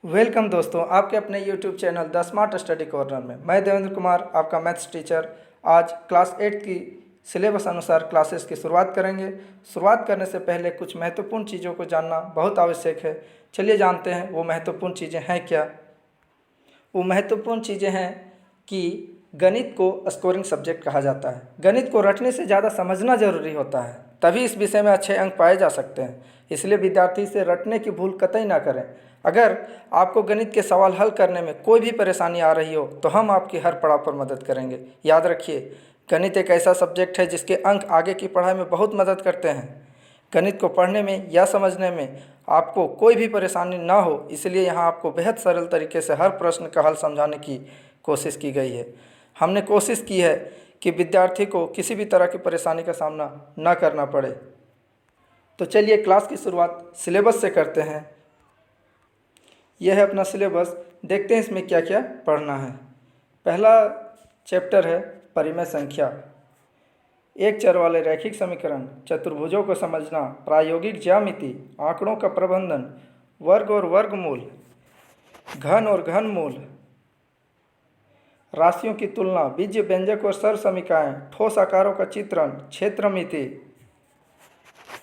Welcome दोस्तों, आपके अपने YouTube channel the smart study corner में मैं देवेंद्र कुमार, आपका मैथ्स टीचर। आज क्लास 8 की सिलेबस अनुसार क्लासेस की शुरुआत करेंगे। शुरुआत करने से पहले कुछ महत्वपूर्ण चीज़ों को जानना बहुत आवश्यक है। चलिए जानते हैं वो महत्वपूर्ण चीज़ें हैं क्या। वो महत्वपूर्ण चीज़ें हैं कि गणित को स्कोरिंग सब्जेक्ट कहा जाता है। गणित को रटने से ज़्यादा समझना जरूरी होता है, तभी इस विषय में अच्छे अंक पाए जा सकते हैं। इसलिए विद्यार्थी से रटने की भूल कतई ना करें। अगर आपको गणित के सवाल हल करने में कोई भी परेशानी आ रही हो तो हम आपकी हर पड़ाव पर मदद करेंगे। याद रखिए, गणित एक ऐसा सब्जेक्ट है जिसके अंक आगे की पढ़ाई में बहुत मदद करते हैं। गणित को पढ़ने में या समझने में आपको कोई भी परेशानी ना हो, इसलिए यहाँ आपको बेहद सरल तरीके से हर प्रश्न का हल समझाने की कोशिश की गई है। हमने कोशिश की है कि विद्यार्थी को किसी भी तरह की परेशानी का सामना ना करना पड़े। तो चलिए क्लास की शुरुआत सिलेबस से करते हैं। यह है अपना सिलेबस, देखते हैं इसमें क्या क्या पढ़ना है। पहला चैप्टर है परिमेय संख्या। एक चर वाले रैखिक समीकरण, चतुर्भुजों को समझना, प्रायोगिक ज्यामिति, आंकड़ों का प्रबंधन, वर्ग और वर्गमूल, घन और घनमूल, राशियों की तुलना, बीज व्यंजक और सर समीकाएँ, ठोस आकारों का चित्रण, क्षेत्रमिति,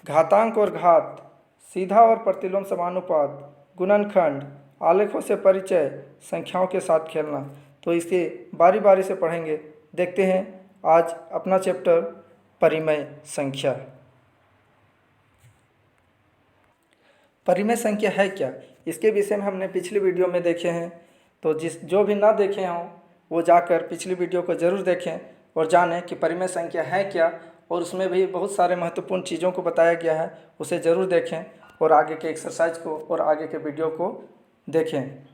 घातांक और घात, सीधा और प्रतिलोम समानुपात, गुणनखंड, आलेखों से परिचय, संख्याओं के साथ खेलना। तो इसे बारी बारी से पढ़ेंगे। देखते हैं आज अपना चैप्टर परिमेय संख्या। परिमेय संख्या है क्या, इसके विषय में हमने पिछली वीडियो में देखे हैं। तो जो भी ना देखे हों वो जाकर पिछली वीडियो को ज़रूर देखें और जानें कि परिमेय संख्या है क्या, और उसमें भी बहुत सारे महत्वपूर्ण चीज़ों को बताया गया है, उसे ज़रूर देखें और आगे के एक्सरसाइज को और आगे के वीडियो को देखें।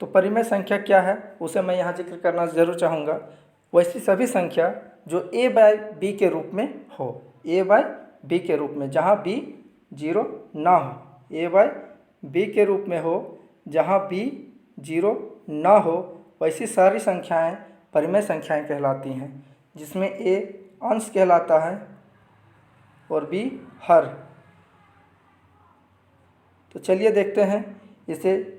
तो परिमेय संख्या क्या है उसे मैं यहाँ जिक्र करना ज़रूर चाहूँगा। वैसी सभी संख्या जो a बाय बी के रूप में हो, a बाय बी के रूप में, जहाँ b 0 ना हो, a बाय बी के रूप में हो जहाँ b 0 ना हो, वैसी सारी संख्याएं परिमेय संख्याएं कहलाती हैं, जिसमें a अंश कहलाता है और b हर। तो चलिए देखते हैं इसे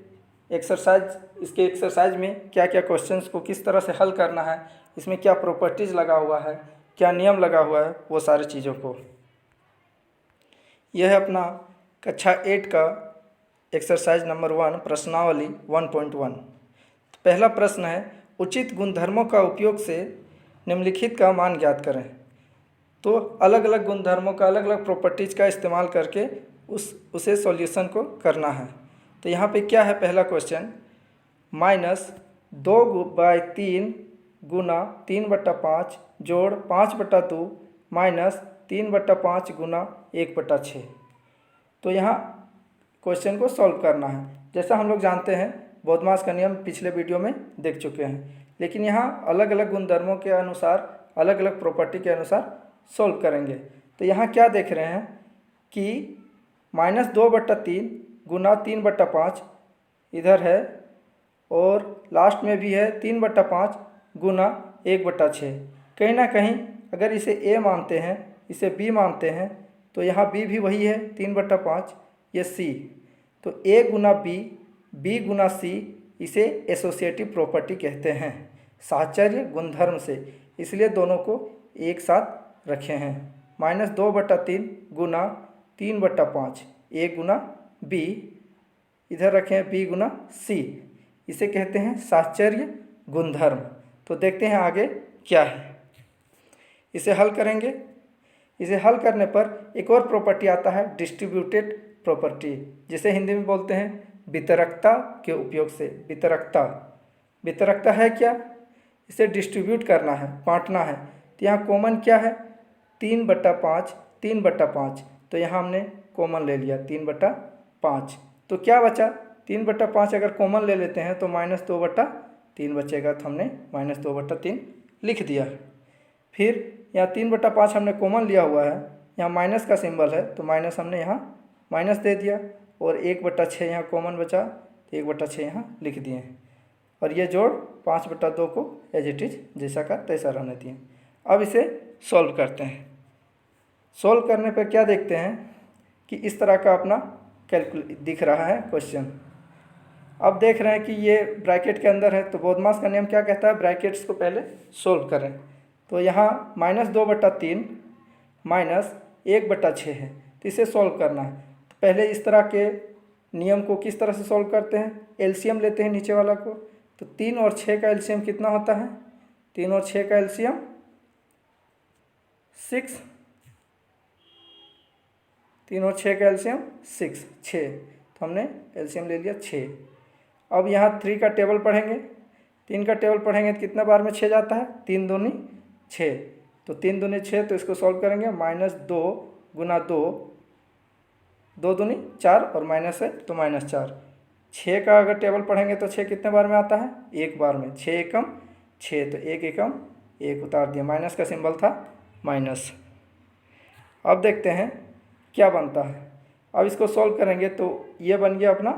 इसके एक्सरसाइज में क्या क्या क्वेश्चंस को किस तरह से हल करना है, इसमें क्या प्रॉपर्टीज़ लगा हुआ है, क्या नियम लगा हुआ है, वो सारी चीज़ों को। यह है अपना कक्षा 8 का एक्सरसाइज नंबर 1, प्रश्नावली 1.1। पहला प्रश्न है, उचित गुणधर्मों का उपयोग से निम्नलिखित का मान ज्ञात करें। तो अलग अलग गुणधर्मों का, अलग अलग प्रॉपर्टीज़ का इस्तेमाल करके उसे सॉल्यूशन को करना है। तो यहाँ पे क्या है पहला क्वेश्चन, -2/3 गुना 3/5 जोड़ 5/2 -3/5 गुना 1/6। तो यहाँ क्वेश्चन को सॉल्व करना है। जैसा हम लोग जानते हैं, बोधमास का नियम पिछले वीडियो में देख चुके हैं, लेकिन यहाँ अलग अलग गुणधर्मों के अनुसार, अलग अलग प्रॉपर्टी के अनुसार सॉल्व करेंगे। तो यहाँ क्या देख रहे हैं कि -2/3 गुना 3/5 इधर है, और लास्ट में भी है 3/5 गुना 1/6। कहीं ना कहीं अगर इसे a मानते हैं, इसे b मानते हैं, तो यहाँ b भी वही है 3/5, ये c। तो a गुना b, b गुना c, इसे एसोसिएटिव प्रॉपर्टी कहते हैं, साहचर्य गुणधर्म से, इसलिए दोनों को एक साथ रखे हैं। -2/3 गुना 3/5, a गुना b, इधर रखें b गुना c, इसे कहते हैं साहचर्य गुणधर्म। तो देखते हैं आगे क्या है, इसे हल करेंगे। इसे हल करने पर एक और प्रॉपर्टी आता है, डिस्ट्रीब्यूटेड प्रॉपर्टी, जिसे हिंदी में बोलते हैं वितरकता के उपयोग से। वितरकता है क्या, इसे डिस्ट्रीब्यूट करना है, बांटना है। तो यहाँ कॉमन क्या है, 3/5, 3/5, तो यहाँ हमने कॉमन ले लिया 3/5। तो क्या बचा, 3/5 अगर कॉमन ले लेते हैं तो -2/3 बचेगा, तो हमने -2/3 लिख दिया। फिर यहाँ 3/5 हमने कॉमन लिया हुआ है, यहाँ माइनस का सिंबल है, तो माइनस हमने यहाँ माइनस दे दिया, और 1/6 यहाँ कॉमन बचा, तो 1/6 यहाँ लिख दिए हैं, और ये जोड़ 5/2 को एज इट इज जैसा का तैसा रहने दिए। अब इसे सॉल्व करते हैं। सॉल्व करने पर क्या देखते हैं कि इस तरह का अपना कैलकुलेट दिख रहा है क्वेश्चन। अब देख रहे हैं कि ये ब्रैकेट के अंदर है, तो बोधमास का नियम क्या कहता है, ब्रैकेट्स को पहले सोल्व करें। तो यहाँ -2/3 -1/6 है, तो इसे सोल्व करना है। तो पहले इस तरह के नियम को किस तरह से सोल्व करते हैं, एलसीएम लेते हैं नीचे वाला को। तो 3 और 6 का एलसीएम कितना होता है, 3 और 6 का एलसीएम 6, 3 और 6 का एलसीएम 6, तो हमने एलसीएम ले लिया 6। अब यहाँ 3 का टेबल पढ़ेंगे, 3 का टेबल पढ़ेंगे तो कितना बार में 6 जाता है, 3 दूनी 6, तो 3 दूनी 6, तो इसको सॉल्व करेंगे -2 गुना 2, 2 दूनी 4 और माइनस है तो -4। 6 का अगर टेबल पढ़ेंगे तो 6 कितने बार में आता है, 1 बार में, 6 एकम 6, तो 1 एकम 1 उतार दिया, माइनस का सिंबल था माइनस। अब देखते हैं क्या बनता है। अब इसको सॉल्व करेंगे तो ये बन गया अपना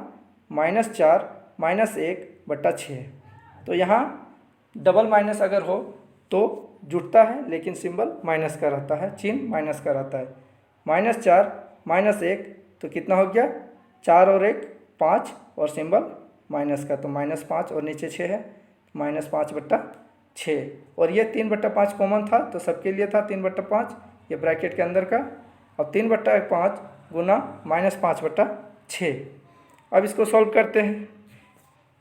-4 -1/6। तो यहाँ डबल माइनस अगर हो तो जुड़ता है, लेकिन सिंबल माइनस का रहता है, चिन्ह माइनस का रहता है। -4 -1 तो कितना हो गया, 4 और 1 5 और सिंबल माइनस का, तो -5 और नीचे 6 है, -5/6। और ये 3/5 कॉमन था तो सबके लिए था 3/5, ये ब्रैकेट के अंदर का। अब 3/5 गुना -5/6। अब इसको सॉल्व करते हैं,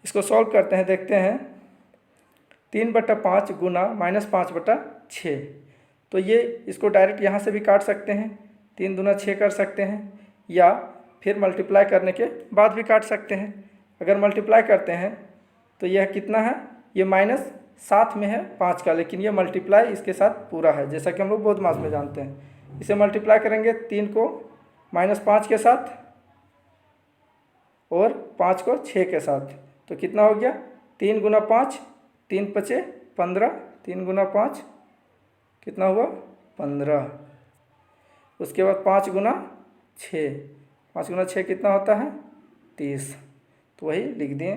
इसको सॉल्व करते हैं, देखते हैं 3/5 गुना -5/6। तो ये इसको डायरेक्ट यहाँ से भी काट सकते हैं, 3 दूना 6 कर सकते हैं, या फिर मल्टीप्लाई करने के बाद भी काट सकते हैं। अगर मल्टीप्लाई करते हैं तो यह कितना है, ये माइनस साथ में है 5 का, लेकिन ये मल्टीप्लाई इसके साथ पूरा है, जैसा कि हम लोग बोधमास में जानते हैं। इसे मल्टीप्लाई करेंगे 3 को -5 के साथ और 5 को 6 के साथ, तो कितना हो गया, 3 गुना 5 3 5 15, 3 गुना 5 कितना हुआ 15। उसके बाद 5 गुना 6, 5 गुना 6 कितना होता है 30, तो वही लिख दिए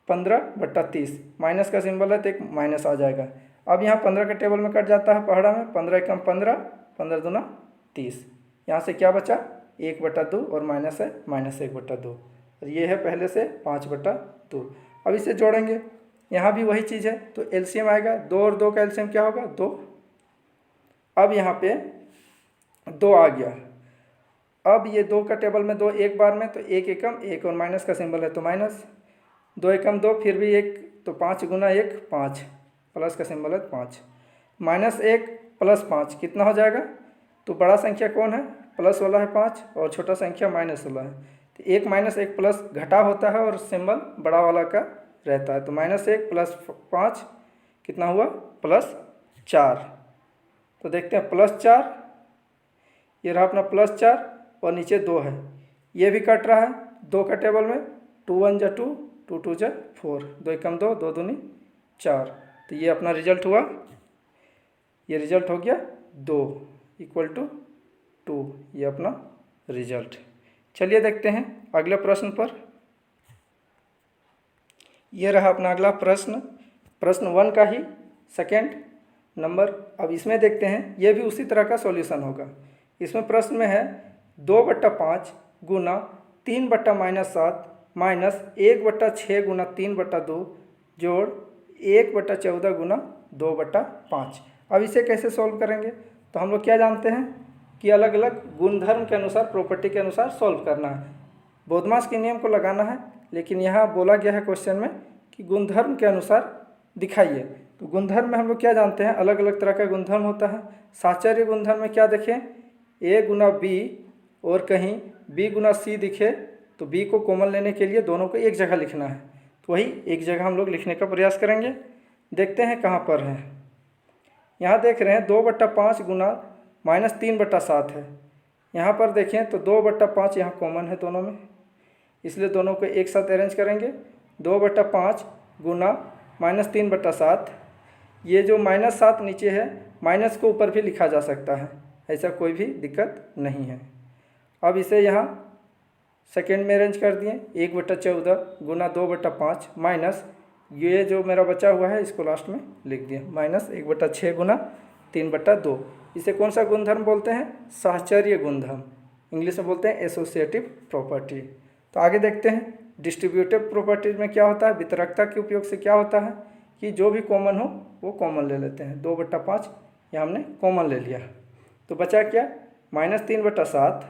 15/30। माइनस का सिंबल है तो एक माइनस आ जाएगा। अब यहाँ 15 के टेबल में कट जाता है पहाड़ा में, 15 एकम 15, 15 दूना 30। यहाँ से क्या बचा 1/2 और माइनस है -1/2, और ये है पहले से 5/2। अब इसे जोड़ेंगे, यहाँ भी वही चीज़ है, तो एलसीएम आएगा 2 और 2 का एलसीएम क्या होगा 2। अब यहाँ पे 2 आ गया, अब ये 2 का टेबल में 2 एक बार में, तो 1 एकम 1 और माइनस का सिंबल है तो माइनस, 2 एकम 2 फिर भी 1, तो 5 गुना 1 5, प्लस का सिंबल है 5, -1 + 5 कितना हो जाएगा, तो बड़ा संख्या कौन है, प्लस वाला है 5 और छोटा संख्या माइनस वाला है, तो 1 - 1 प्लस घटा होता है और सिंबल बड़ा वाला का रहता है, तो -1 + 5 कितना हुआ +4। तो देखते हैं +4, ये रहा अपना +4 और नीचे 2 है, ये भी कट रहा है 2 का टेबल में, 2 × 1 = 2, 2 × 2 = 4, 2 एकम 2, 2 दूनी 4, तो ये अपना रिजल्ट हुआ, ये रिजल्ट हो गया 2 = 2, ये अपना रिजल्ट। चलिए देखते हैं अगले प्रश्न पर। ये रहा अपना अगला प्रश्न, प्रश्न 1 का ही सेकेंड नंबर। अब इसमें देखते हैं, ये भी उसी तरह का सॉल्यूशन होगा। इसमें प्रश्न में है 2/5 गुना 3/-7 -1/6 गुना 3/2 जोड़ 1/14 गुना 2/5। अब इसे कैसे सॉल्व करेंगे, तो हम लोग क्या जानते हैं कि अलग अलग गुणधर्म के अनुसार, प्रॉपर्टी के अनुसार सॉल्व करना है, बोधमास के नियम को लगाना है। लेकिन यहाँ बोला गया है क्वेश्चन में कि गुणधर्म के अनुसार दिखाइए, तो गुणधर्म में हम लोग क्या जानते हैं, अलग अलग तरह का गुणधर्म होता है। साहचर्य गुणधर्म में क्या देखें, A गुना B और कहीं B गुना C दिखे तो B को कॉमन लेने के लिए दोनों को एक जगह लिखना है, तो वही एक जगह हम लोग लिखने का प्रयास करेंगे। देखते हैं कहाँ पर है, यहाँ देख रहे हैं 2/5 गुना -3/7 है। यहाँ पर देखें तो 2/5 यहाँ कॉमन है दोनों में, इसलिए दोनों को एक साथ अरेंज करेंगे। 2/5 गुना -3/7, ये जो -7 नीचे है, माइनस को ऊपर भी लिखा जा सकता है, ऐसा कोई भी दिक्कत नहीं है। अब इसे यहाँ सेकेंड में अरेंज कर दिए, 1/14 गुना 2/5 माइनस ये जो मेरा बचा हुआ है इसको लास्ट में लिख दिया, -1/6 गुना 3/2। इसे कौन सा गुणधर्म बोलते हैं, साहचर्य गुणधर्म, इंग्लिश में बोलते हैं एसोसिएटिव प्रॉपर्टी। तो आगे देखते हैं डिस्ट्रीब्यूटिव प्रॉपर्टीज में क्या होता है, वितरकता के उपयोग से क्या होता है कि जो भी कॉमन हो वो कॉमन ले लेते हैं। 2/5 यहाँ हमने कॉमन ले लिया, तो बचा क्या, -3/7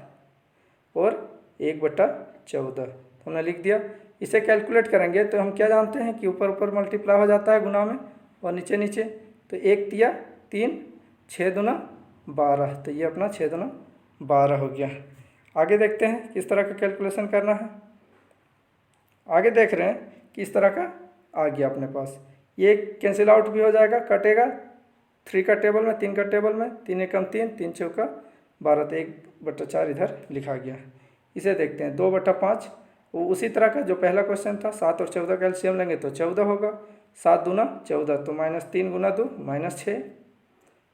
और 1/14, तो हमने लिख दिया। इसे कैलकुलेट करेंगे तो हम क्या जानते हैं कि ऊपर ऊपर मल्टीप्लाई हो जाता है गुना में और नीचे नीचे, तो 1 तिया 3, 6 दूना 12, तो ये अपना 6 दूना 12 हो गया। आगे देखते हैं किस तरह का कैलकुलेशन करना है। आगे देख रहे हैं कि इस तरह का आ गया अपने पास, ये कैंसिल आउट भी हो जाएगा, कटेगा 3 का टेबल में, 3 का टेबल में, 3 एकम 3, 3 चौका 12, तो 1/4 इधर लिखा गया। इसे देखते हैं 2/5, वो उसी तरह का जो पहला क्वेश्चन था, 7 और 14 का एलसीएम लेंगे तो 14 होगा, 7 दूना 14, तो -3 गुना 2 -6,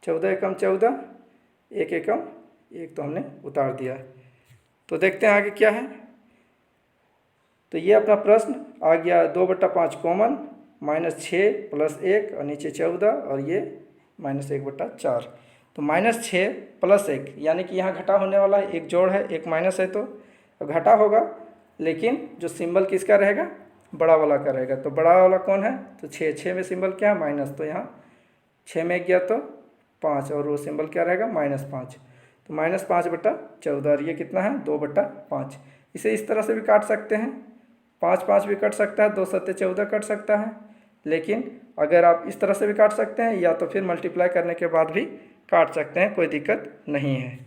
14 एकम 14, 1 एकम 1, तो हमने उतार दिया। तो देखते हैं आगे क्या है। तो ये अपना प्रश्न आ गया 2/5 कॉमन, -6 + 1 और नीचे 14 और ये -1/4, तो -6 + 1 यानी कि यहाँ घटा होने वाला है, एक जोड़ है एक माइनस है, तो घटा होगा, लेकिन जो सिंबल किसका रहेगा, बड़ा वाला का रहेगा। तो बड़ा वाला कौन है, तो 6 में सिंबल क्या है, माइनस, तो यहाँ 6 में गया तो 5 और वो सिंबल क्या रहेगा, -5, तो -5/14 और ये कितना है 2/5। इसे इस तरह से भी काट सकते हैं, 5 5 भी कट सकता है, 2 7 14 कट सकता है, लेकिन अगर आप इस तरह से भी काट सकते हैं या तो फिर मल्टीप्लाई करने के बाद भी काट सकते हैं, कोई दिक्कत नहीं है।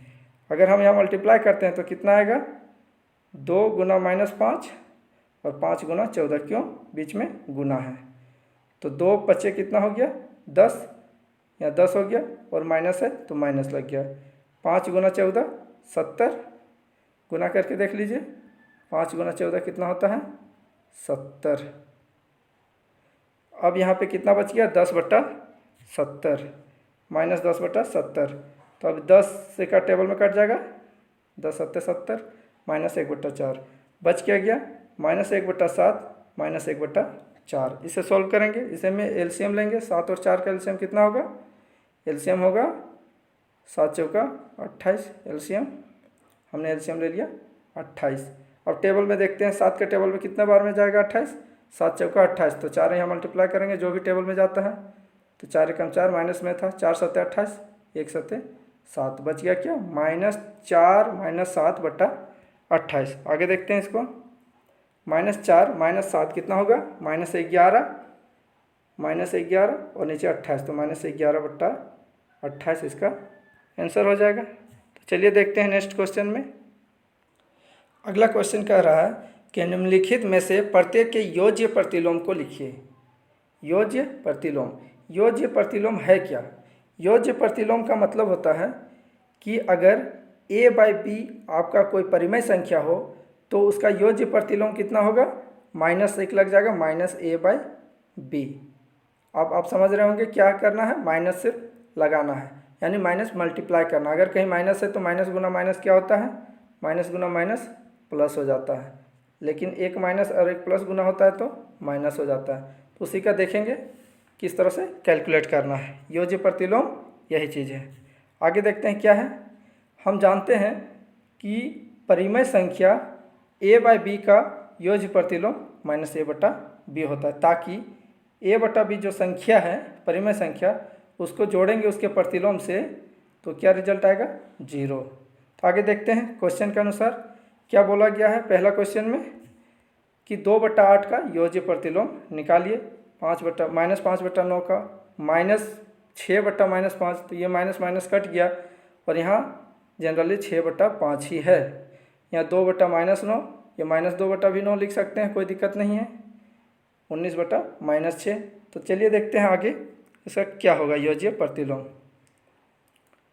अगर हम यहाँ मल्टीप्लाई करते हैं तो कितना आएगा, 2 गुना -5 और 5 गुना 14, क्यों, बीच में गुना है, तो 2 बचे कितना हो गया 10, यहाँ 10 हो गया और माइनस है तो माइनस लग गया। 5 गुना 14 70, गुना करके देख लीजिए, 5 गुना 14 कितना होता है 70। अब यहाँ पे कितना बच गया 10/70, -10/70, तो अब 10 से का टेबल में कट जाएगा, 10 7 70, -1/4 बच क्या गया, -1/7 -1/4। इसे सॉल्व करेंगे, इसे में एलसीएम लेंगे, 7 और 4 का एलसीएम कितना होगा, एलसीएम होगा 7 चौका 28, एलसीएम हमने एलसीएम ले लिया 28। अब टेबल में देखते हैं 7 के टेबल में कितने बार में जाएगा 28, 7 चौका 28, तो 4 यहाँ मल्टीप्लाई करेंगे जो भी टेबल में जाता है, तो 4 एकम 4 माइनस में था, 4 7 28, 1 7 7, बच गया क्या, -4 -7/28। आगे देखते हैं इसको, -4 -7 कितना होगा, -11 और नीचे 28, तो -11/28 इसका आंसर हो जाएगा। तो चलिए देखते हैं नेक्स्ट क्वेश्चन में। अगला क्वेश्चन कह रहा है कि निम्नलिखित में से प्रत्येक के योज्य प्रतिलोम को लिखिए। योज्य प्रतिलोम, योज्य प्रतिलोम है क्या, योज्य प्रतिलोम का मतलब होता है कि अगर a/b आपका कोई परिमेय संख्या हो तो उसका योज्य प्रतिलोम कितना होगा, -1 लग जाएगा, -a/b। अब आप समझ रहे होंगे क्या करना है, माइनस सिर्फ लगाना है, यानी माइनस मल्टीप्लाई करना। अगर कहीं माइनस है तो माइनस गुना माइनस क्या होता है, माइनस गुना माइनस प्लस हो जाता है, लेकिन एक माइनस और एक प्लस गुना होता है तो माइनस हो जाता है। तो उसी का देखेंगे किस तरह से कैलकुलेट करना है, योज्य प्रतिलोम यही चीज़ है। आगे देखते हैं क्या है। हम जानते हैं कि परिमेय संख्या a/b का योज्य प्रतिलोम -a/b होता है, ताकि a/b जो संख्या है परिमेय संख्या उसको जोड़ेंगे उसके प्रतिलोम से तो क्या रिजल्ट आएगा, 0। तो आगे देखते हैं क्वेश्चन के अनुसार क्या बोला गया है। पहला क्वेश्चन में कि 2/8 का योज्य प्रतिलोम निकालिए, -5/9 का -6/-5, तो ये माइनस माइनस कट गया और यहाँ जनरली 6/5 ही है। यहाँ 2/-9, ये -2/9 लिख सकते हैं, कोई दिक्कत नहीं है, 19/-6। तो चलिए देखते हैं आगे इसका क्या होगा योज्य प्रतिलोम।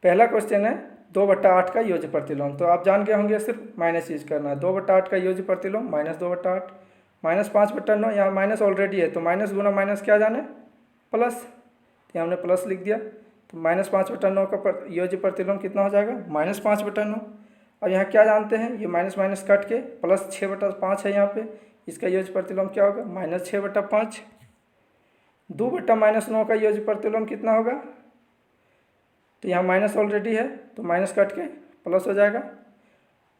पहला क्वेश्चन है 2/8 का योज्य प्रतिलोम, तो आप जान गए होंगे सिर्फ माइनस यूज करना है। 2/8 का योज्य प्रतिलोम -2/8, -5/9, यहाँ माइनस ऑलरेडी है तो माइनस गुना माइनस क्या जाने प्लस, तो हमने प्लस लिख दिया। तो -5/9 का योज्य प्रतिलोम कितना हो जाएगा, -5/9। अब यहाँ क्या जानते हैं, ये माइनस माइनस कट के प्लस 6/5 है यहाँ पे, इसका योज्य प्रतिलोम क्या होगा, -6/5। 2/-9 का योज्य प्रतिलोम कितना होगा, तो यहाँ माइनस ऑलरेडी है तो माइनस कट के प्लस हो जाएगा।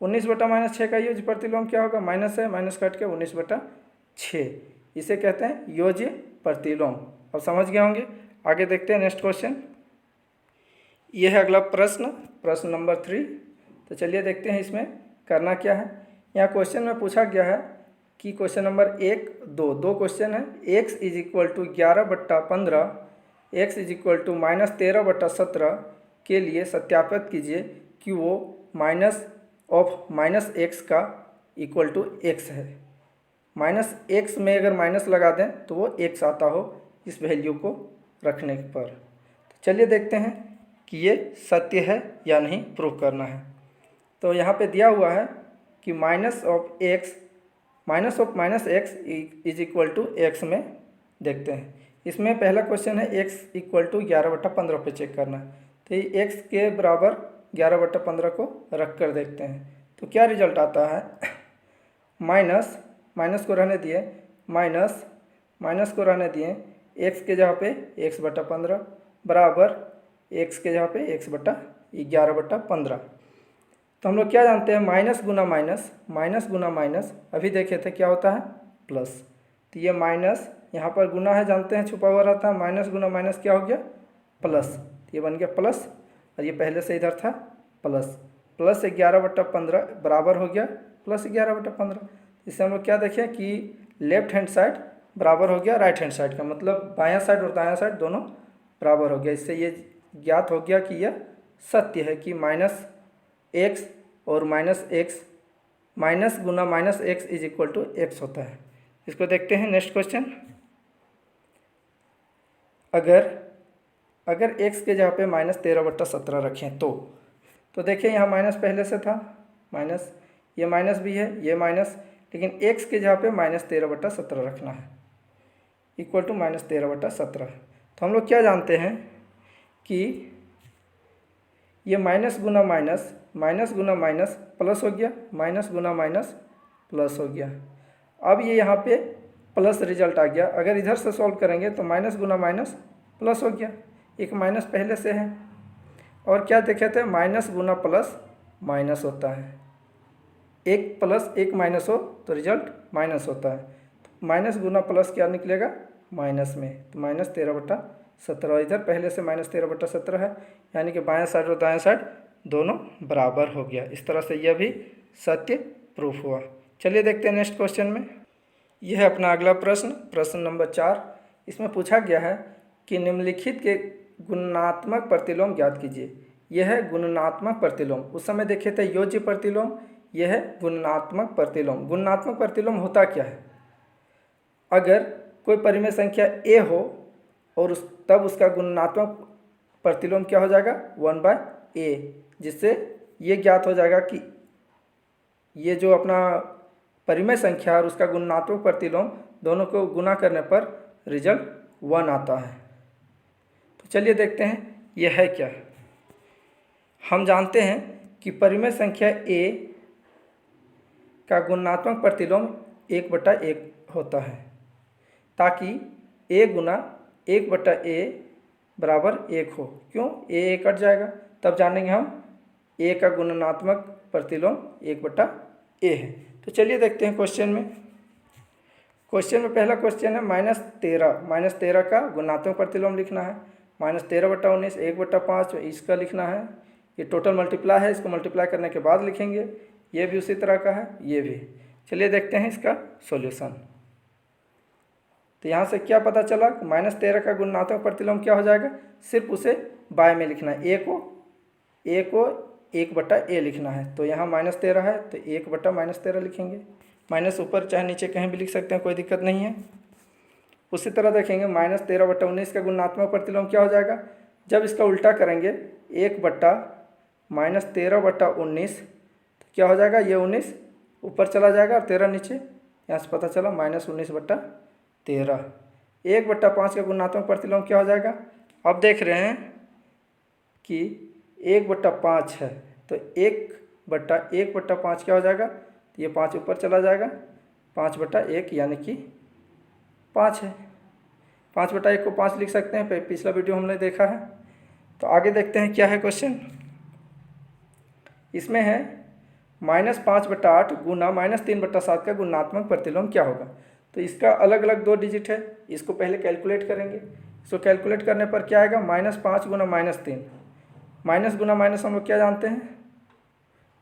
19/-6 का योज्य प्रतिलोम क्या होगा? माइनस है, माइनस कट के 19/6, इसे कहते हैं योज्य प्रतिलोम। अब समझ गए होंगे। आगे देखते हैं नेक्स्ट क्वेश्चन। यह है अगला प्रश्न, प्रश्न नंबर 3। तो चलिए देखते हैं इसमें करना क्या है। यहाँ क्वेश्चन में पूछा गया है कि क्वेश्चन नंबर 1, 2 क्वेश्चन है। x = 11/15, x = -13/17 के लिए सत्यापित कीजिए कि वो -x का इक्वल टू x है। -x में अगर माइनस लगा दें तो वो x आता हो इस वैल्यू को रखने पर। तो चलिए देखते हैं कि ये सत्य है या नहीं, प्रूव करना है। तो यहाँ पे दिया हुआ है कि -x = x में देखते हैं। इसमें पहला क्वेश्चन है x = 11/15 पे चेक करना है। तो ये x के बराबर 11/15 को रख कर देखते हैं तो क्या रिजल्ट आता है। माइनस को रहने दिए, माइनस को रहने दिए, x के जगह पे x/15 बराबर x के जगह पे x/11/15। तो हम लोग क्या जानते हैं, माइनस गुना माइनस अभी देखे थे क्या होता है, प्लस। तो ये माइनस यहाँ पर गुना है, जानते हैं छुपा हुआ रहता है, माइनस गुना माइनस क्या हो गया, प्लस। तो ये बन गया प्लस, और ये पहले से इधर था प्लस 11/15 बराबर हो गया प्लस 11/15। इससे हम लोग क्या देखें कि लेफ्ट हैंड साइड बराबर हो गया राइट हैंड साइड का, मतलब बायां साइड और दायां साइड दोनों बराबर हो गया। इससे ये ज्ञात हो गया कि यह सत्य है कि -x और माइनस गुना -x = x होता है। इसको देखते हैं नेक्स्ट क्वेश्चन। अगर x के जगह पे -13/17 रखें तो देखिए यहाँ माइनस पहले से था, माइनस, ये माइनस भी है, ये माइनस, लेकिन x के जगह पे -13/17 रखना है, इक्वल टू -13/17। तो हम लोग क्या जानते हैं कि ये माइनस गुना माइनस प्लस हो गया, माइनस गुना माइनस प्लस हो गया। अब ये यहाँ पे प्लस रिजल्ट आ गया। अगर इधर से सॉल्व करेंगे तो माइनस गुना माइनस प्लस हो गया, एक माइनस पहले से है। और क्या देखे थे, माइनस गुना प्लस माइनस होता है, एक प्लस एक माइनस हो तो रिजल्ट माइनस होता है। तो माइनस गुना प्लस क्या निकलेगा, माइनस में, तो -13/17। इधर पहले से -13/17 है, यानी कि बायां साइड और दायां साइड दोनों बराबर हो गया। इस तरह से यह भी सत्य प्रूफ हुआ। चलिए देखते हैं नेक्स्ट क्वेश्चन में। यह है अपना अगला प्रश्न, प्रश्न नंबर 4। इसमें पूछा गया है कि निम्नलिखित के गुणात्मक प्रतिलोम ज्ञात कीजिए। यह है गुणात्मक प्रतिलोम। उस समय देखे थे योज्य प्रतिलोम, यह है गुणात्मक प्रतिलोम। गुणात्मक प्रतिलोम होता क्या है, अगर कोई परिमेय संख्या a हो और तब उसका गुणात्मक प्रतिलोम क्या हो जाएगा, 1/a, जिससे ये ज्ञात हो जाएगा कि ये जो अपना परिमेय संख्या और उसका गुणात्मक प्रतिलोम दोनों को गुना करने पर रिजल्ट 1 आता है। तो चलिए देखते हैं यह है क्या। हम जानते हैं कि परिमेय संख्या a का गुणात्मक प्रतिलोम 1/1 होता है, ताकि a गुना 1/a बराबर 1 हो। क्यों, a कट जाएगा, तब जानेंगे हम a का गुणात्मक प्रतिलोम 1/a है। तो चलिए देखते हैं क्वेश्चन में। क्वेश्चन में पहला क्वेश्चन है -13 का गुणात्मक प्रतिलोम लिखना है। -13/19 1/5 इसका लिखना है। ये टोटल मल्टीप्लाई है, इसको मल्टीप्लाई करने के बाद लिखेंगे। ये भी उसी तरह का है, ये भी। चलिए देखते हैं इसका सॉल्यूशन। तो यहाँ से क्या पता चला, -13 का गुणात्मक प्रतिलोम क्या हो जाएगा, सिर्फ उसे बाय में लिखना है, a को 1/a लिखना है। तो यहाँ -13 है तो 1/-13 लिखेंगे। माइनस ऊपर चाहे नीचे कहीं भी लिख सकते हैं, कोई दिक्कत नहीं है। उसी तरह देखेंगे -13/19 का गुणात्मक प्रतिलोम क्या हो जाएगा, जब इसका उल्टा करेंगे 1/-13/19 तो क्या हो जाएगा, ये 19 ऊपर चला जाएगा और 13 नीचे। यहाँ से पता चला -19/13। 1/5 का गुणात्मक प्रतिलोम क्या हो जाएगा, अब देख रहे हैं कि 1/5 है तो 1/5 क्या हो जाएगा, ये 5 ऊपर चला जाएगा, 5/1 यानी कि 5 है। 5/1 को 5 लिख सकते हैं, पिछला वीडियो हमने देखा है। तो आगे देखते हैं क्या है क्वेश्चन। इसमें है -5/8 गुना -3/7 का गुणात्मक प्रतिलोम क्या होगा। तो इसका अलग अलग 2 डिजिट है, इसको पहले कैलकुलेट करेंगे। इसको कैलकुलेट करने पर क्या आएगा, -5 गुना -3, माइनस गुना माइनस हम लोग क्या जानते हैं,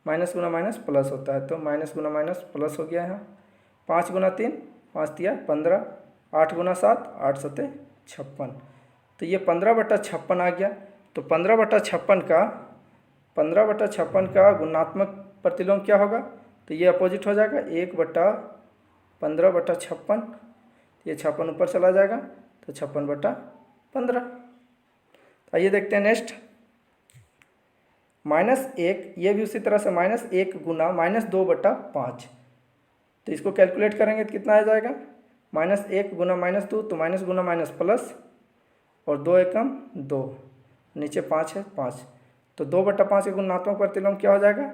माइनस गुना माइनस प्लस होता है, तो माइनस गुना माइनस प्लस हो गया यहाँ। 5 गुना 3 5 तिया 15, 8 गुना 7 8 सते 56, तो ये 15/56 आ गया। तो 15/56 का गुणात्मक प्रतिलोम क्या होगा, तो ये अपोजिट हो जाएगा 1/15/56, ये 56 ऊपर चला जाएगा तो 56/15। आइए देखते हैं नेक्स्ट, -1, ये भी उसी तरह से -1 गुना -2/5, तो इसको कैलकुलेट करेंगे तो कितना आ जाएगा, -1 गुना -2, तो माइनस गुना माइनस प्लस, और 2 एकम 2, नीचे 5 है 5, तो 2/5 के गुणात्मक प्रतिलोम क्या हो जाएगा,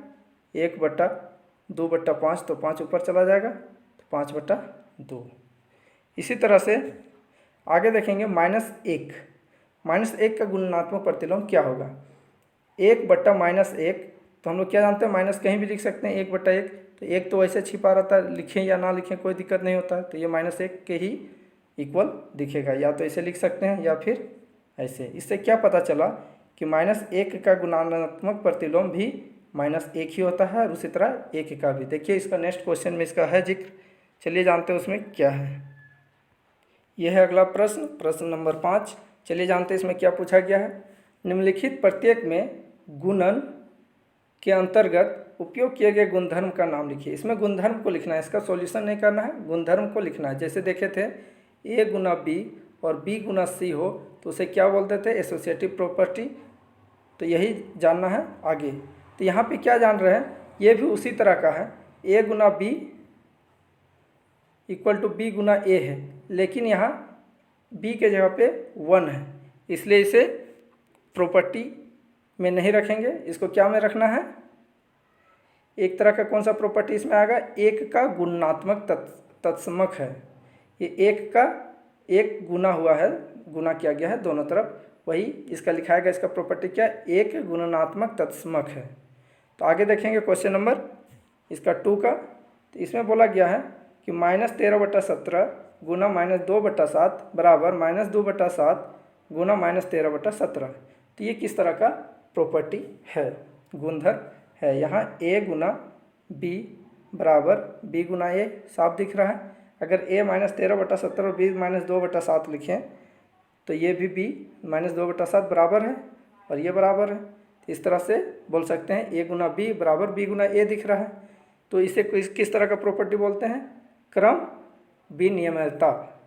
1/2/5, तो 5 ऊपर चला जाएगा तो 5/2। इसी तरह से आगे देखेंगे -1 का गुणात्मक प्रतिलोम क्या होगा, 1/-1, तो हम लोग क्या जानते हैं, माइनस कहीं भी लिख सकते हैं 1/1, तो 1 तो वैसे छिपा रहता है, लिखें या ना लिखें कोई दिक्कत नहीं होता है, तो ये -1 के ही इक्वल दिखेगा, या तो ऐसे लिख सकते हैं या फिर ऐसे। इससे क्या पता चला कि -1 का गुणात्मक प्रतिलोम भी -1 ही होता है, और उसी तरह 1 का भी। देखिए इसका नेक्स्ट क्वेश्चन में इसका है जिक्र, चलिए जानते हैं उसमें क्या है। यह है अगला प्रश्न, प्रश्न नंबर 5। चलिए जानते हैं इसमें क्या पूछा गया है। निम्नलिखित प्रत्येक में गुणन के अंतर्गत उपयोग किए गए गुणधर्म का नाम लिखिए। इसमें गुणधर्म को लिखना है, इसका सॉल्यूशन नहीं करना है, गुणधर्म को लिखना है। जैसे देखे थे A गुना B और B गुना C हो तो उसे क्या बोलते थे, एसोसिएटिव प्रॉपर्टी। तो यही जानना है आगे। तो यहाँ पे क्या जान रहे हैं, ये भी उसी तरह का है, A गुना B इक्वल टू B गुना A है, लेकिन यहाँ B के जगह पे 1 है, इसलिए इसे प्रॉपर्टी में नहीं रखेंगे, इसको क्या में रखना है, एक तरह का कौन सा प्रॉपर्टी इसमें आएगा, एक का गुणात्मक तत्समक है। ये एक का एक गुना हुआ है, गुना किया गया है दोनों तरफ, वही इसका लिखाएगा, इसका प्रॉपर्टी क्या है, एक गुणात्मक तत्समक है। तो आगे देखेंगे क्वेश्चन नंबर इसका 2 का। तो इसमें बोला गया है कि -13/17 गुना -2/7 बराबर -2/7 गुना -13/17। तो ये किस तरह का प्रॉपर्टी है, गुणधर्म है। यहाँ A गुना B बराबर B गुना A साफ दिख रहा है। अगर A -13/17 और B -2/7 लिखें तो ये भी B -2/7 बराबर है और ये बराबर है। तो इस तरह से बोल सकते हैं A गुना B बराबर B गुना A दिख रहा है। तो इसे किस तरह का प्रॉपर्टी बोलते हैं, क्रम विनियमितता।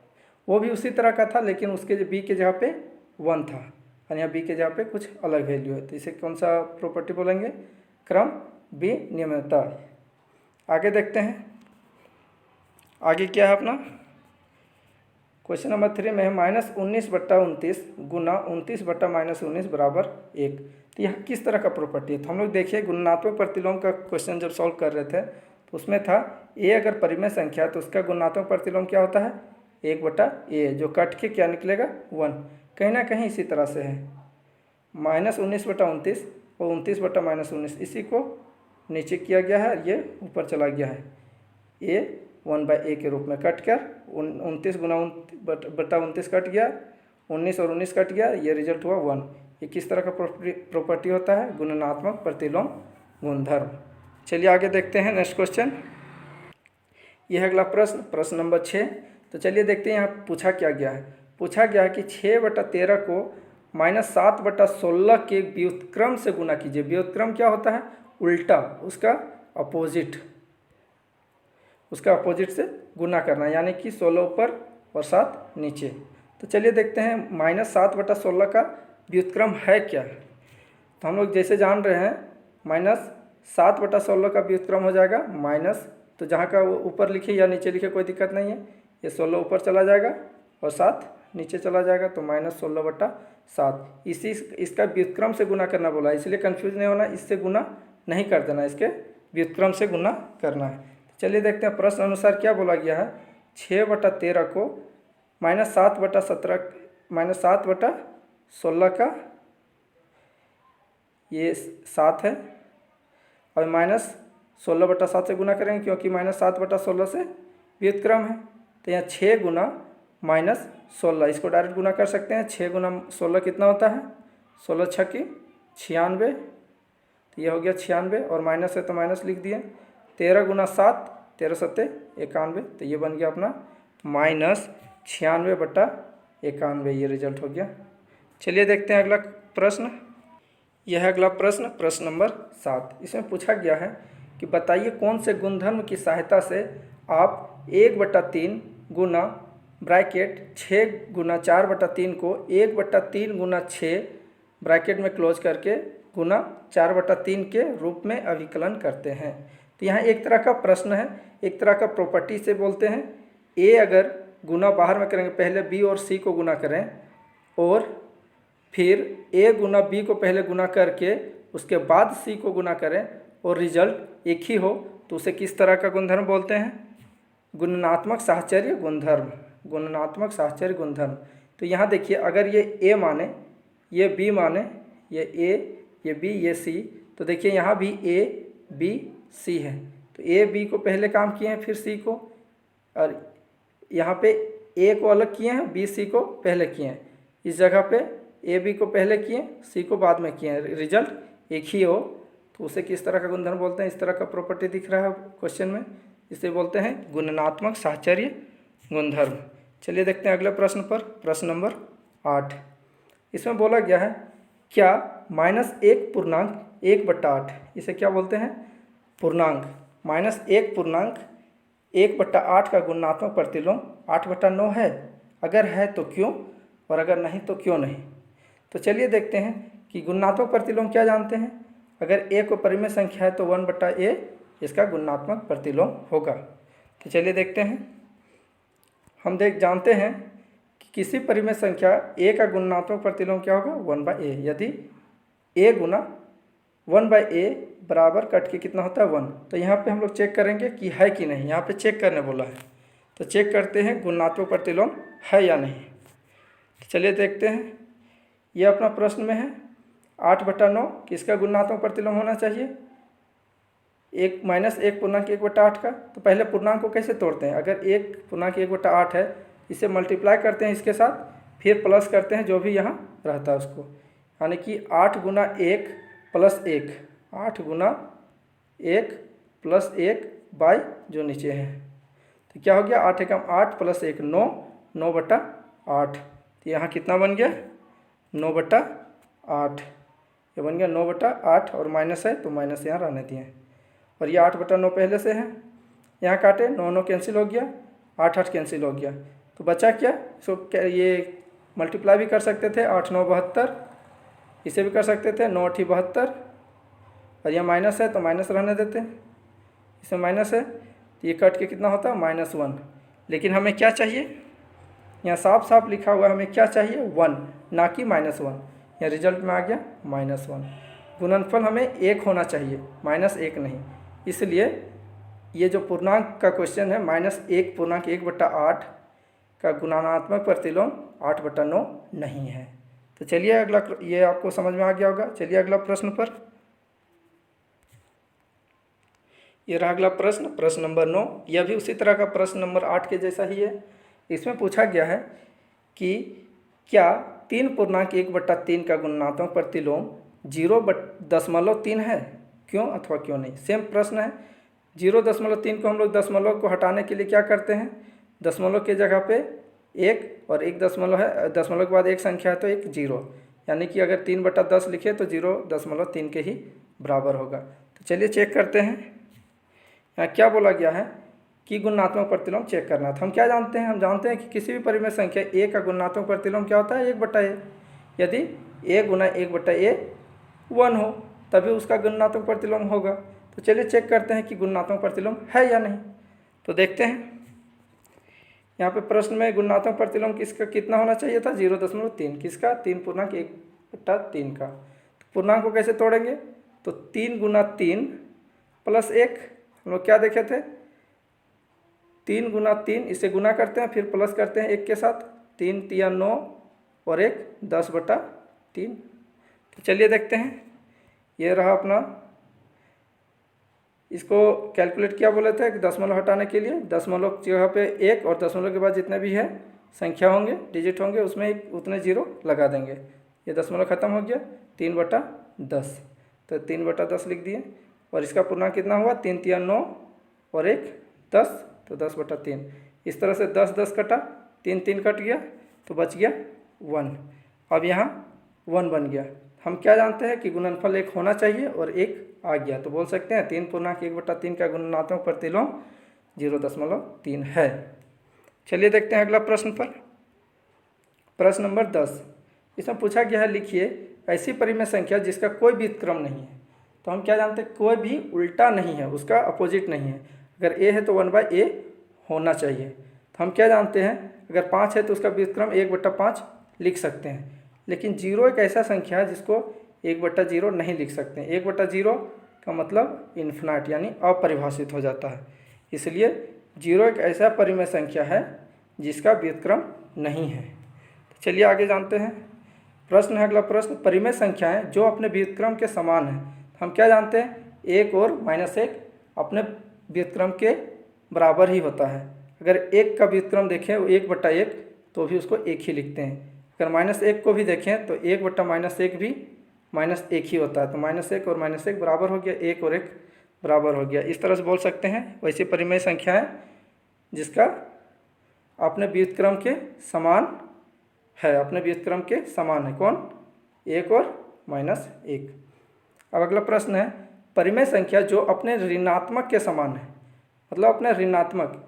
वो भी उसी तरह का था, लेकिन उसके B के जगह पे 1 था और यहाँ B के जगह पे कुछ अलग वैल्यू है, तो इसे कौन सा प्रॉपर्टी बोलेंगे, क्रम विनियमितता। आगे देखते हैं, आगे क्या है अपना क्वेश्चन नंबर 3 में है -19/29 गुना 29/-19 बराबर 1। तो यह किस तरह का प्रॉपर्टी है, तो हम लोग देखिए गुणात्मक प्रतिलोम का क्वेश्चन जब सॉल्व कर रहे थे तो उसमें था A अगर परिमेय संख्या तो उसका गुणात्मक प्रतिलोम क्या होता है, 1/A, जो कट के क्या निकलेगा 1। कहीं ना कहीं इसी तरह से है, -19/29 और 29/-19, इसी को नीचे किया गया है, ये ऊपर चला गया है, A 1/A के रूप में कट कर 29 गुना 29 कट गया, 19 और 19 कट गया, ये रिजल्ट हुआ 1। ये किस तरह का प्रॉपर्टी होता है, गुणात्मक प्रतिलोम गुणधर्म। चलिए आगे देखते हैं नेक्स्ट क्वेश्चन। यह है अगला प्रश्न, प्रश्न नंबर 6। तो चलिए देखते हैं यहाँ पूछा क्या गया है। पूछा गया है कि 6/13 को -7/16 के व्युत्क्रम से गुना कीजिए। व्युत्क्रम क्या होता है, उल्टा, उसका अपोजिट से गुना करना, यानी कि 16 ऊपर और 7 नीचे। तो चलिए देखते हैं -7/16 का व्युत्क्रम है क्या। तो हम लोग जैसे जान रहे हैं -7/16 का व्युत्क्रम हो जाएगा माइनस, तो जहाँ का ऊपर लिखे या नीचे लिखे कोई दिक्कत नहीं है, ये 16 ऊपर चला जाएगा और 7 नीचे चला जाएगा, तो -16/7। इसका व्युत्क्रम से गुना करना बोला है, इसलिए कंफ्यूज नहीं होना, इससे गुना नहीं कर देना, इसके व्युत्क्रम से गुना करना है। चलिए देखते हैं प्रश्न अनुसार क्या बोला गया है। 6/13 को -7/16 का ये 7 है और 16/7 से गुना करेंगे क्योंकि -7/16 से व्युत्क्रम है। तो यहाँ 6 गुना -16, इसको डायरेक्ट गुना कर सकते हैं। 6 गुना 16 कितना होता है? 16 छक्की 96, तो ये हो गया 96 और माइनस है तो माइनस लिख दिए। 13 गुना 7 13 सत्ते 91, तो ये बन गया अपना -96/91, ये रिजल्ट हो गया। चलिए देखते हैं अगला प्रश्न। यह है अगला प्रश्न, प्रश्न नंबर 7। इसमें पूछा गया है कि बताइए कौन से गुणधर्म की सहायता से आप 1/3 गुना ब्रैकेट 6 गुना 4/3 को 1/3 गुना 6 ब्रैकेट में क्लोज करके गुना 4/3 के रूप में अभिकलन करते हैं। तो यहाँ एक तरह का प्रश्न है, एक तरह का प्रॉपर्टी से बोलते हैं। ए अगर गुना बाहर में करेंगे, पहले बी और सी को गुना करें और फिर ए गुना बी को पहले गुना करके उसके बाद सी को गुना करें और रिजल्ट एक ही हो, तो उसे किस तरह का गुणधर्म बोलते हैं? गुणनात्मक साहचर्य गुणधर्म, गुणनात्मक साहचर्य गुणधर्म। तो यहाँ देखिए, अगर ये ए माने, ये बी माने, ये ए, ये बी, ये सी, तो देखिए यहाँ भी ए बी सी है, तो ए बी को पहले काम किए हैं फिर सी को, और यहाँ पे ए को अलग किए हैं, बी सी को पहले किए हैं। इस जगह पे ए बी को पहले किए, सी को बाद में किए हैं, रिजल्ट एक ही हो, तो उसे किस तरह का गुणधर्म बोलते हैं? इस तरह का प्रॉपर्टी दिख रहा है क्वेश्चन में, इसे बोलते हैं गुणनात्मक साहचर्य गुणधर्म। चलिए देखते हैं अगले प्रश्न पर, प्रश्न नंबर 8। इसमें बोला गया है क्या -1 पूर्णांक 1/8, इसे क्या बोलते हैं? पूर्णांक। -1 पूर्णांक 1/8 का गुणात्मक प्रतिलोम 8/9 है? अगर है तो क्यों, और अगर नहीं तो क्यों नहीं? तो चलिए देखते हैं कि गुणात्मक प्रतिलोम क्या जानते हैं। अगर ए को परिमेय संख्या है तो 1/a इसका गुणात्मक प्रतिलोम होगा। तो चलिए देखते हैं। हम जानते हैं कि किसी परिमेय संख्या a का गुणात्मक प्रतिलोम क्या होगा? 1/a। यदि a गुना 1/a बराबर कट के कितना होता है? 1। तो यहाँ पे हम लोग चेक करेंगे कि है कि नहीं, यहाँ पे चेक करने बोला है, तो चेक करते हैं गुणात्मक प्रतिलोम है या नहीं। तो चलिए देखते हैं, ये अपना प्रश्न में है 8/9 किसका गुणात्मक प्रतिलोम होना चाहिए? -1 पूर्णांक 1/8 का। तो पहले पूर्णांक को कैसे तोड़ते हैं? अगर 1 पूर्णांक 1/8 है, इसे मल्टीप्लाई करते हैं इसके साथ, फिर प्लस करते हैं जो भी यहाँ रहता है उसको, यानी कि 8 गुना 1 प्लस 1, 8 गुना 1 प्लस 1 बाई जो नीचे है, तो क्या हो गया? 8 एकम 8 प्लस 1 9, 9/8। तो यहाँ कितना बन गया? 9/8। ये बन गया 9/8 और माइनस है तो माइनस यहाँ रहने दिए, और ये 8/9 पहले से है, यहाँ काटे 9 9 कैंसिल हो गया, 8 8 कैंसिल हो गया, तो बचा क्या? इसको ये मल्टीप्लाई भी कर सकते थे, 8 9 72, इसे भी कर सकते थे 9 8 72, और यह माइनस है तो माइनस रहने देते हैं, इसमें माइनस है तो ये कट के कितना होता है? -1। लेकिन हमें क्या चाहिए? यहाँ साफ साफ लिखा हुआ है, हमें क्या चाहिए? 1, ना कि -1। यहाँ रिजल्ट में आ गया -1। गुणनफल हमें 1 होना चाहिए, -1 नहीं। इसलिए ये जो पूर्णांक का क्वेश्चन है, -1 पूर्णांक 1/8 का गुणात्मक प्रतिलोम 8/9 नहीं है। तो चलिए अगला, ये आपको समझ में आ गया होगा। चलिए अगला प्रश्न पर, ये रहा अगला प्रश्न, प्रश्न नंबर 9। यह भी उसी तरह का प्रश्न नंबर 8 के जैसा ही है। इसमें पूछा गया है कि क्या 3 पूर्णांक 1/3 का गुणात्मक प्रतिलोम 0.3 है? क्यों अथवा क्यों नहीं? सेम प्रश्न है। 0.3 को हम लोग दशमलव को हटाने के लिए क्या करते हैं? दशमलव के जगह पे 1 और 1 दशमलव है, दशमलव के बाद एक संख्या है तो एक 0, यानी कि अगर 3/10 लिखे तो 0.3 के ही बराबर होगा। तो चलिए चेक करते हैं, यहाँ क्या बोला गया है कि गुणात्मक प्रतिलोम चेक करना था। हम क्या जानते हैं? हम जानते हैं कि किसी भी परिमेय संख्या a का गुणात्मक प्रतिलोम क्या होता है? 1/a। यदि a गुना 1/a 1 हो तभी उसका गुणात्मक प्रतिलोम होगा। तो चलिए चेक करते हैं कि गुणात्मक प्रतिलोम है या नहीं। तो देखते हैं, यहाँ पे प्रश्न में गुणात्मक प्रतिलोम किसका कितना होना चाहिए था? 0.3। किसका? 3 पूर्णांक 1/3 का। तो पूर्णांक को कैसे तोड़ेंगे? तो 3 गुना 3 प्लस 1, हम लोग क्या देखे थे? 3 गुना 3, इसे गुना करते हैं फिर प्लस करते हैं 1 के साथ, 3 3 9 और 1 10/3। तो चलिए देखते हैं, ये रहा अपना इसको कैलकुलेट क्या बोले थे कि दशमलव हटाने के लिए दशमलव की जगह पे एक और दशमलव के बाद जितने भी है संख्या होंगे डिजिट होंगे उसमें एक उतने जीरो लगा देंगे। ये दशमलव खत्म हो गया 3/10, तो 3/10 लिख दिए। और इसका पूर्णांक कितना हुआ 3 3 9 और 1 10, तो 10/3। इस तरह से 10 10 कटा, 3 3 कट गया तो बच गया 1। अब यहाँ 1 बन गया। हम क्या जानते हैं कि गुणनफल 1 होना चाहिए और 1 आ गया, तो बोल सकते हैं 3/1/3 का गुणनात्मक प्रतिलोम 0.3 है। चलिए देखते हैं अगला प्रश्न पर। प्रश्न नंबर 10, इसमें पूछा गया है लिखिए ऐसी परिमेय संख्या जिसका कोई भी व्युत्क्रम नहीं है। तो हम क्या जानते हैं कोई भी उल्टा नहीं है, उसका अपोजिट नहीं है। अगर a है तो 1/a होना चाहिए। तो हम क्या जानते हैं अगर 5 है तो उसका व्युत्क्रम 1/5 लिख सकते हैं। लेकिन 0 एक ऐसा संख्या है जिसको 1/0 नहीं लिख सकते हैं। 1/0 का मतलब इन्फिनाइट यानी अपरिभाषित हो जाता है। इसलिए 0 एक ऐसा परिमेय संख्या है जिसका व्युत्क्रम नहीं है। तो चलिए आगे जानते हैं। प्रश्न है अगला प्रश्न, परिमेय संख्याएं जो अपने व्युत्क्रम के समान हैं। हम क्या जानते हैं 1 और -1 अपने व्युत्क्रम के बराबर ही होता है। अगर 1 का व्युत्क्रम देखें 1/1 तो भी उसको 1 ही लिखते हैं। अगर -1 को भी देखें तो 1/-1 भी -1 ही होता है। तो -1 और -1 बराबर हो गया, 1 और 1 बराबर हो गया। इस तरह से बोल सकते हैं वैसे परिमेय संख्या है जिसका अपने व्युत्क्रम के समान है, अपने व्युत्क्रम के समान है। कौन 1 और -1। अब अगला प्रश्न है परिमेय संख्या जो अपने ऋणात्मक के समान है। मतलब अपने ऋणात्मक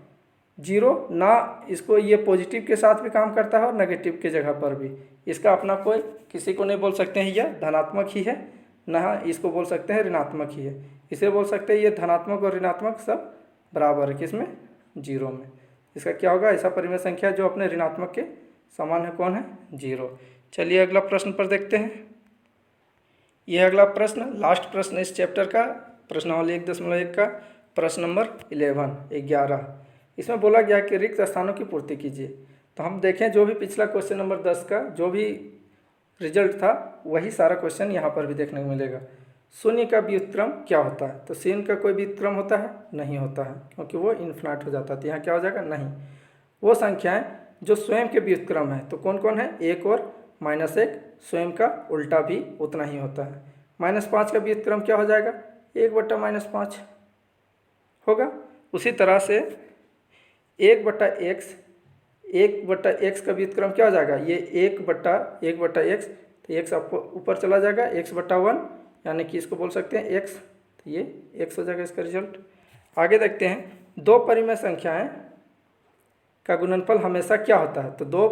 0 ना, इसको ये पॉजिटिव के साथ भी काम करता है और नेगेटिव के जगह पर भी। इसका अपना कोई किसी को नहीं बोल सकते हैं यह धनात्मक ही है, ना इसको बोल सकते हैं ऋणात्मक ही है। इसे बोल सकते हैं ये धनात्मक और ऋणात्मक सब बराबर है, किसमें 0 में। इसका क्या होगा ऐसा परिमेय संख्या जो अपने ऋणात्मक के समान है, कौन है 0। चलिए अगला प्रश्न पर देखते हैं। यह अगला प्रश्न लास्ट प्रश्न इस चैप्टर का, प्रश्नावली 1.1 का प्रश्न नंबर 11। इसमें बोला गया कि रिक्त स्थानों की पूर्ति कीजिए। तो हम देखें जो भी पिछला क्वेश्चन नंबर 10 का जो भी रिजल्ट था वही सारा क्वेश्चन यहाँ पर भी देखने को मिलेगा। शून्य का व्युत्क्रम क्या होता है। तो शून्य का कोई व्युत्क्रम होता है नहीं होता है, क्योंकि वो इन्फिनाइट हो जाता है। तो यहाँ क्या हो जाएगा नहीं। वो संख्याएं जो स्वयं के व्युत्क्रम है तो कौन कौन है 1 और -1, स्वयं का उल्टा भी उतना ही होता है। -5 का व्युत्क्रम क्या हो जाएगा 1/-5 होगा। उसी तरह से 1/x का व्युत्क्रम क्या हो जाएगा ये 1/x, तो x ऊपर चला जाएगा x/1 यानी कि इसको बोल सकते हैं x, तो ये x हो जाएगा इसका रिजल्ट। आगे देखते हैं दो परिमेय संख्याएं का गुणनफल हमेशा क्या होता है। तो दो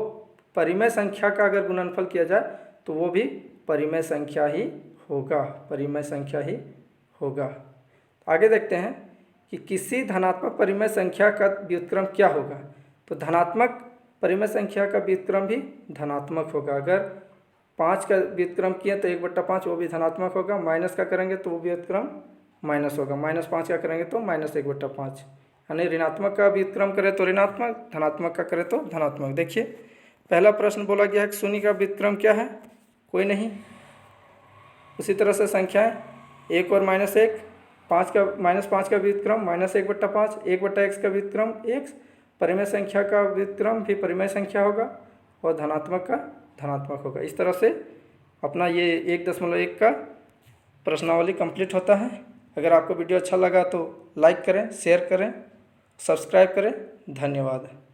परिमेय संख्या का अगर गुणनफल किया जाए तो वो भी परिमेय संख्या ही होगा, परिमेय संख्या ही होगा। आगे देखते हैं कि किसी धनात्मक परिमेय संख्या का व्युत्क्रम क्या होगा। तो धनात्मक परिमेय संख्या का व्युत्क्रम भी धनात्मक होगा। अगर 5 का व्युत्क्रम किए तो 1/5 वो भी धनात्मक होगा। माइनस का करेंगे तो वो व्युत्क्रम माइनस होगा। -5 का करेंगे तो -1/5। यानी ऋणात्मक का व्युत्क्रम करें तो ऋणात्मक, धनात्मक का करें तो धनात्मक। देखिए पहला प्रश्न बोला गया है कि शून्य का व्युत्क्रम क्या है, कोई नहीं। उसी तरह से संख्याएं 1 और -1, 5 का -5 का व्युत्क्रम -1/5, 1/x का व्युत्क्रम x, परिमेय संख्या का व्युत्क्रम भी परिमेय संख्या होगा और धनात्मक का धनात्मक होगा। इस तरह से अपना ये 1.1 का प्रश्नावली कंप्लीट होता है। अगर आपको वीडियो अच्छा लगा तो लाइक करें, शेयर करें, सब्सक्राइब करें। धन्यवाद।